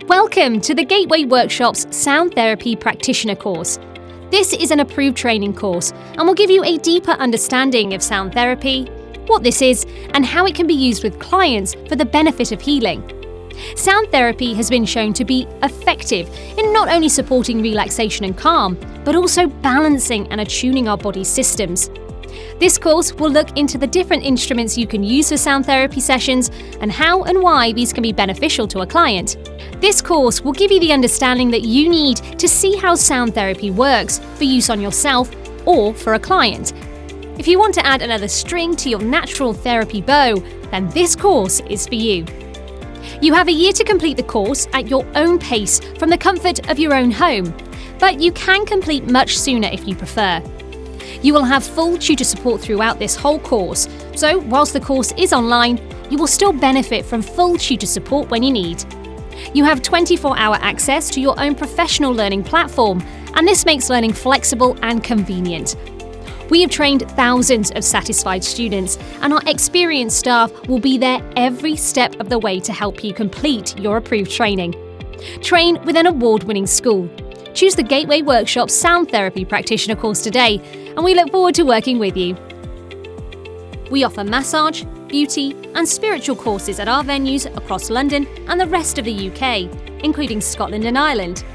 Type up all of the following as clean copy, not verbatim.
Welcome to the Gateway Workshop's Sound Therapy Practitioner course. This is an approved training course and will give you a deeper understanding of sound therapy, what this is, and how it can be used with clients for the benefit of healing. Sound therapy has been shown to be effective in not only supporting relaxation and calm, but also balancing and attuning our body's systems. This course will look into the different instruments you can use for sound therapy sessions and how and why these can be beneficial to a client. This course will give you the understanding that you need to see how sound therapy works for use on yourself or for a client. If you want to add another string to your natural therapy bow, then this course is for you. You have a year to complete the course at your own pace from the comfort of your own home, but you can complete much sooner if you prefer. You will have full tutor support throughout this whole course, so whilst the course is online, you will still benefit from full tutor support when you need. You have 24-hour access to your own professional learning platform, and this makes learning flexible and convenient. We have trained thousands of satisfied students, and our experienced staff will be there every step of the way to help you complete your approved training. Train with an award-winning school. Choose the Gateway Workshop Sound Therapy Practitioner course today, and we look forward to working with you. We offer massage, beauty, and spiritual courses at our venues across London and the rest of the UK, including Scotland and Ireland.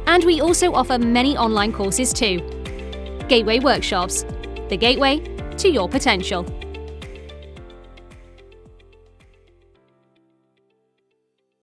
And we also offer many online courses too. Gateway Workshops, the gateway to your potential.